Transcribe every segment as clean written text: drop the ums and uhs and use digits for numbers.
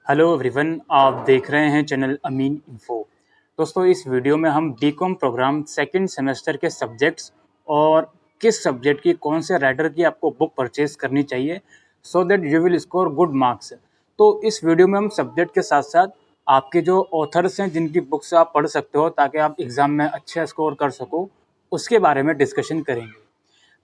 Hello everyone, आप देख रहे हैं चैनल अमीन इन्फो। दोस्तों, इस वीडियो में हम बीकॉम प्रोग्राम सेकंड सेमेस्टर के सब्जेक्ट्स और किस सब्जेक्ट की कौन से राइटर की आपको बुक परचेज करनी चाहिए so that you will score good marks. तो इस वीडियो में हम सब्जेक्ट के साथ साथ आपके जो ऑथर्स हैं जिनकी बुक्स आप पढ़ सकते हो ताकि आप एग्ज़ाम में अच्छा स्कोर कर सको, उसके बारे में डिस्कशन करेंगे।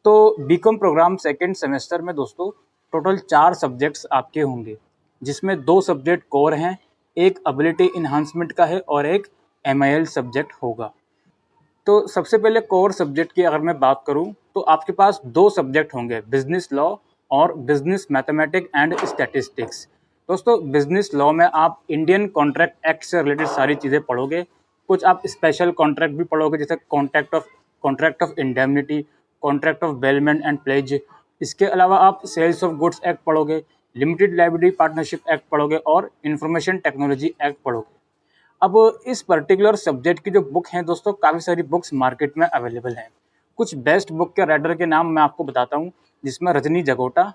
तो बीकॉम प्रोग्राम सेकंड सेमेस्टर में दोस्तों टोटल 4 सब्जेक्ट्स आपके होंगे, जिसमें 2 सब्जेक्ट कोर हैं, एक एबिलिटी इन्हांसमेंट का है और एक एमआईएल सब्जेक्ट होगा। तो सबसे पहले कोर सब्जेक्ट की अगर मैं बात करूं तो आपके पास 2 सब्जेक्ट होंगे, बिजनेस लॉ और बिजनेस मैथमेटिक्स एंड स्टैटिस्टिक्स। दोस्तों, बिजनेस लॉ में आप इंडियन कॉन्ट्रैक्ट एक्ट से रिलेटेड सारी चीज़ें पढ़ोगे। कुछ आप स्पेशल कॉन्ट्रैक्ट भी पढ़ोगे, जैसे contract of indemnity, contract of bailment and pledge. इसके अलावा आप सेल्स ऑफ गुड्स एक्ट पढ़ोगे, लिमिटेड लाइबिलिटी पार्टनरशिप एक्ट पढ़ोगे और इंफॉर्मेशन टेक्नोलॉजी एक्ट पढ़ोगे। अब इस पर्टिकुलर सब्जेक्ट की जो बुक हैं दोस्तों, काफ़ी सारी बुक्स मार्केट में अवेलेबल हैं। कुछ बेस्ट बुक के राइटर के नाम मैं आपको बताता हूँ, जिसमें रजनी जगोटा,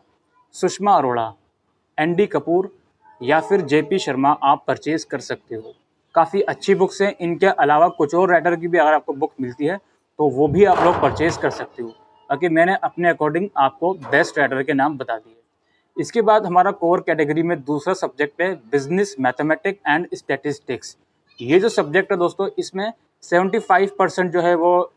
सुषमा अरोड़ा, एनडी कपूर या फिर जेपी शर्मा आप परचेज कर सकते हो। काफ़ी अच्छी बुक्स हैं। इनके अलावा कुछ और राइटर की भी अगर आपको बुक मिलती है तो वो भी आप लोग परचेज कर सकते हो। बाकी मैंने अपने अकॉर्डिंग आपको बेस्ट राइटर के नाम बता दिए। इसके बाद हमारा कोर कैटेगरी में दूसरा सब्जेक्ट है बिजनेस मैथमेटिक्स एंड स्टैटिस्टिक्स। ये जो सब्जेक्ट है दोस्तों, इसमें 75% जो है वो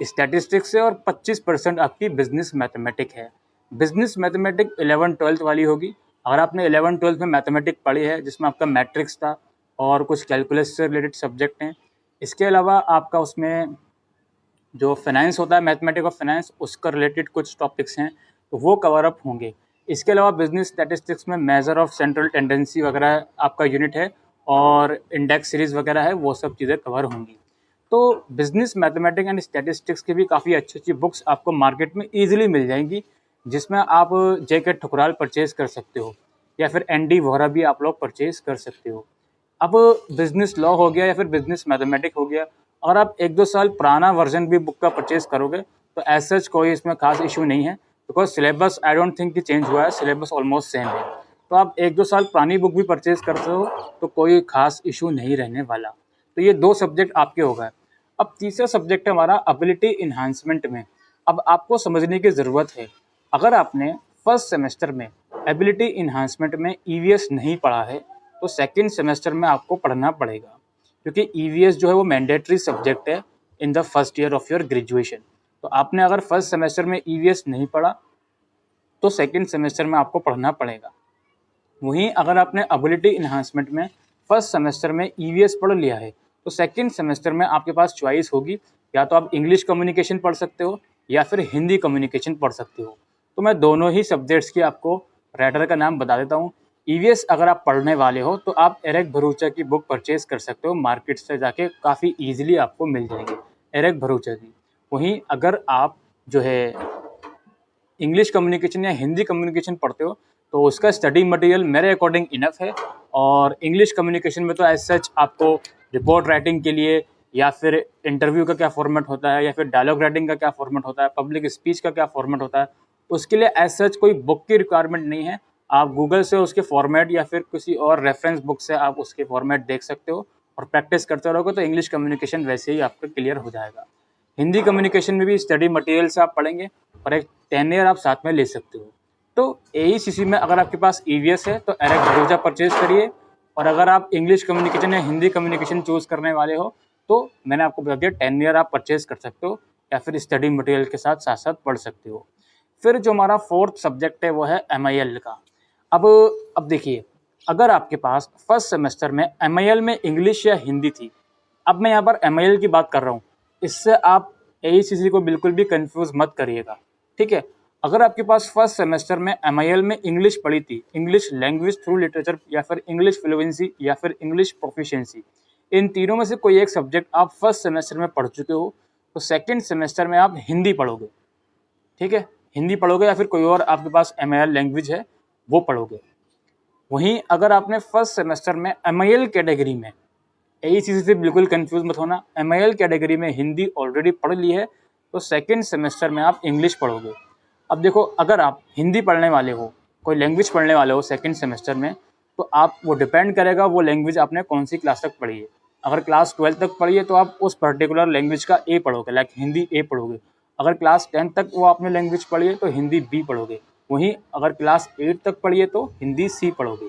स्टैटिस्टिक्स है और 25% आपकी बिजनेस मैथमेटिक्स है। बिजनेस मैथमेटिक्स 11-12 वाली होगी। अगर आपने 11-12 में मैथमेटिक्स पढ़ी है, जिसमें आपका मैट्रिक्स था और कुछ कैलकुलस से रिलेटेड सब्जेक्ट हैं। इसके अलावा आपका उसमें जो फाइनेंस होता है, मैथमेटिक्स ऑफ फाइनेंस, उसका रिलेटेड कुछ टॉपिक्स हैं तो वो कवर अप होंगे। इसके अलावा बिजनेस स्टैटिस्टिक्स में मेजर ऑफ सेंट्रल टेंडेंसी वगैरह आपका यूनिट है और इंडेक्स सीरीज़ वगैरह है, वो सब चीज़ें कवर होंगी। तो बिजनेस मैथमेटिक्स एंड स्टैटिस्टिक्स की भी काफ़ी अच्छी अच्छी बुक्स आपको मार्केट में ईजिली मिल जाएंगी, जिसमें आप जेके ठुकराल परचेज़ कर सकते हो या फिर एनडी वोहरा भी आप लोग परचेज़ कर सकते हो। अब बिजनेस लॉ हो गया या फिर बिजनेस मैथमेटिक्स हो गया, और आप 1-2 साल पुराना वर्जन भी बुक का परचेज़ करोगे तो एज सच कोई इसमें खास इशू नहीं है, because syllabus I don't think कि चेंज हुआ है, सिलेबस ऑलमोस्ट सेम है। तो आप 1-2 साल पुरानी बुक भी परचेज़ करते हो तो कोई खास इशू नहीं रहने वाला। तो ये 2 सब्जेक्ट आपके हो गए। अब तीसरा सब्जेक्ट है हमारा एबिलिटी इन्हांसमेंट में। अब आपको समझने की ज़रूरत है, अगर आपने फर्स्ट सेमेस्टर में एबिलिटी इन्हांसमेंट में ईवीएस नहीं पढ़ा है तो सेकंड सेमेस्टर में आपको पढ़ना पड़ेगा, क्योंकि ईवीएस जो है वो मैंडेटरी सब्जेक्ट है in the first year of your graduation. तो आपने अगर फर्स्ट सेमेस्टर में ईवीएस नहीं पढ़ा तो सेकंड सेमेस्टर में आपको पढ़ना पड़ेगा। वहीं अगर आपने एबिलिटी इन्हांसमेंट में फर्स्ट सेमेस्टर में ईवीएस पढ़ लिया है तो सेकंड सेमेस्टर में आपके पास चॉइस होगी, या तो आप इंग्लिश कम्युनिकेशन पढ़ सकते हो या फिर हिंदी कम्युनिकेशन पढ़ सकते हो। तो मैं दोनों ही सब्जेक्ट्स की आपको राइटर का नाम बता देता हूँ। ईवीएस अगर आप पढ़ने वाले हो तो आप एरिक भरूचा की बुक परचेज कर सकते हो, मार्केट से जाके काफ़ी ईजिली आपको मिल जाएंगे एरिक भरूचा की। वहीं अगर आप जो है इंग्लिश कम्युनिकेशन या हिंदी कम्युनिकेशन पढ़ते हो तो उसका स्टडी मटेरियल मेरे अकॉर्डिंग इनफ है। और इंग्लिश कम्युनिकेशन में तो एज सच आपको रिपोर्ट राइटिंग के लिए या फिर इंटरव्यू का क्या फॉर्मेट होता है या फिर डायलॉग राइटिंग का क्या फॉर्मेट होता है, पब्लिक स्पीच का क्या फॉर्मेट होता है, उसके लिए एज सच कोई बुक की रिक्वायरमेंट नहीं है। आप गूगल से उसके फॉर्मेट या फिर किसी और रेफरेंस बुक से आप उसके फॉर्मेट देख सकते हो और प्रैक्टिस करते रहोगे तो इंग्लिश कम्युनिकेशन वैसे ही आपका क्लियर हो जाएगा। हिंदी कम्युनिकेशन में भी स्टडी मटेरियल से आप पढ़ेंगे और एक 10 ईयर आप साथ में ले सकते हो। तो एईसीसी में अगर आपके पास ईवीएस है तो एरिक भरूचा परचेज करिए, और अगर आप इंग्लिश कम्युनिकेशन या हिंदी कम्युनिकेशन चूज़ करने वाले हो तो मैंने आपको बता दिया 10 ईयर आप परचेज कर सकते हो या फिर स्टडी मटेरियल के साथ साथ साथ पढ़ सकते हो। फिर जो हमारा फोर्थ सब्जेक्ट है वो है एमआईएल का। अब देखिए, अगर आपके पास फर्स्ट सेमेस्टर में एमआईएल में इंग्लिश या हिंदी थी, अब मैं यहाँ पर एमआईएल की बात कर रहा हूँ, इससे आप एईसीसी को बिल्कुल भी कंफ्यूज मत करिएगा, ठीक है। अगर आपके पास फर्स्ट सेमेस्टर में एमआईएल में इंग्लिश पढ़ी थी, इंग्लिश लैंग्वेज थ्रू लिटरेचर या फिर इंग्लिश फ्लुएंसी या फिर इंग्लिश प्रोफिशिएंसी, इन तीनों में से कोई एक सब्जेक्ट आप फर्स्ट सेमेस्टर में पढ़ चुके हो तो सेकंड सेमेस्टर में आप हिंदी पढ़ोगे, ठीक है। हिंदी पढ़ोगे या फिर कोई और आपके पास एमआईएल लैंग्वेज है वो पढ़ोगे। वहीं अगर आपने फर्स्ट सेमेस्टर में एमआईएल कैटेगरी में, एईसीसी से बिल्कुल कंफ्यूज मत होना, एमआईएल कैटेगरी में हिंदी ऑलरेडी पढ़ ली है तो सेकंड सेमेस्टर में आप इंग्लिश पढ़ोगे। अब देखो, अगर आप हिंदी पढ़ने वाले हो, कोई लैंग्वेज पढ़ने वाले हो सेकंड सेमेस्टर में, तो आप वो डिपेंड करेगा वो लैंग्वेज आपने कौन सी क्लास तक पढ़ी है। अगर क्लास 12 तक पढ़ी है तो आप उस पर्टिकुलर लैंग्वेज का ए पढ़ोगे, लाइक हिंदी ए पढ़ोगे। अगर क्लास 10 तक वो आपने लैंग्वेज पढ़ी है तो हिंदी बी पढ़ोगे। वहीं अगर क्लास 8 तक पढ़ी है तो हिंदी सी पढ़ोगे।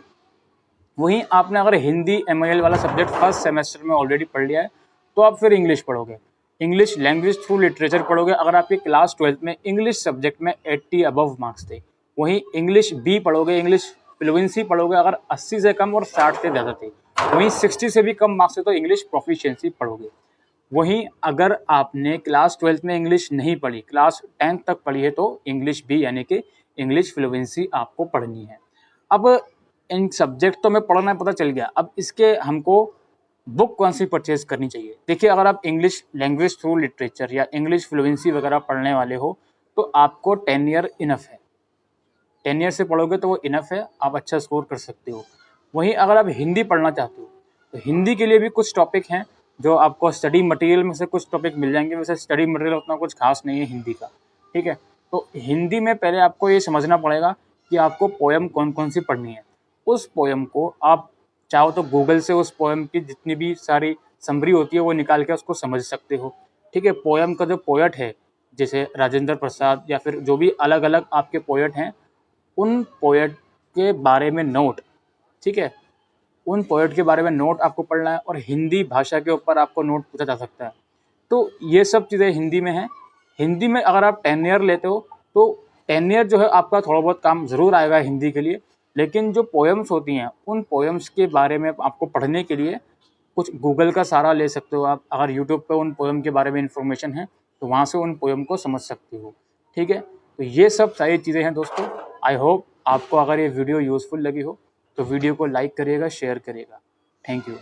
वहीं आपने अगर हिंदी MIL वाला सब्जेक्ट फर्स्ट सेमेस्टर में ऑलरेडी पढ़ लिया है तो आप फिर इंग्लिश पढ़ोगे, इंग्लिश लैंग्वेज थ्रू लिटरेचर पढ़ोगे अगर आपकी क्लास 12 में इंग्लिश सब्जेक्ट में 80 अबव मार्क्स थे। वहीं इंग्लिश बी पढ़ोगे, इंग्लिश फ्लुएंसी पढ़ोगे अगर 80 से कम और 60 से ज़्यादा थे। वहीं 60 से भी कम मार्क्स थे तो इंग्लिश प्रोफिशिएंसी पढ़ोगे। वहीं अगर आपने क्लास 12 में इंग्लिश नहीं पढ़ी, क्लास 10 तक पढ़ी है तो इंग्लिश बी यानी कि इंग्लिश फ्लुएंसी आपको पढ़नी है। अब इन सब्जेक्ट तो हमें पढ़ना पता चल गया, अब इसके हमको बुक कौन सी परचेज करनी चाहिए। देखिए, अगर आप इंग्लिश लैंग्वेज थ्रू लिटरेचर या इंग्लिश फ्लुएंसी वगैरह पढ़ने वाले हो तो आपको 10 ईयर इनफ है। 10 ईयर से पढ़ोगे तो वो इनफ है, आप अच्छा स्कोर कर सकते हो। वहीं अगर आप हिंदी पढ़ना चाहते हो तो हिंदी के लिए भी कुछ टॉपिक हैं जो आपको स्टडी मटेरियल में से कुछ टॉपिक मिल जाएंगे। वैसे स्टडी मटेरियल उतना कुछ खास नहीं है हिंदी का, ठीक है। तो हिंदी में पहले आपको ये समझना पड़ेगा कि आपको पोएम कौन कौन सी पढ़नी है। उस पोएम को आप चाहो तो गूगल से उस पोएम की जितनी भी सारी समरी होती है वो निकाल के उसको समझ सकते हो, ठीक है। पोएम का जो पोएट है जैसे राजेंद्र प्रसाद या फिर जो भी अलग अलग आपके पोएट हैं, उन पोएट के बारे में नोट, ठीक है, उन पोएट के बारे में नोट आपको पढ़ना है और हिंदी भाषा के ऊपर आपको नोट पूछा जा सकता है। तो ये सब चीज़ें हिंदी में हैं। हिंदी में अगर आप 10 ईयर लेते हो तो 10 ईयर जो है आपका थोड़ा बहुत काम ज़रूर आएगा हिंदी के लिए, लेकिन जो पोएम्स होती हैं उन पोएम्स के बारे में आपको पढ़ने के लिए कुछ गूगल का सहारा ले सकते हो आप। अगर यूट्यूब पे उन पोएम के बारे में इन्फॉर्मेशन है तो वहाँ से उन पोएम को समझ सकते हो, ठीक है। तो ये सब सारी चीज़ें हैं दोस्तों। आई होप आपको अगर ये वीडियो यूज़फुल लगी हो तो वीडियो को लाइक करिएगा, शेयर करिएगा। Thank you.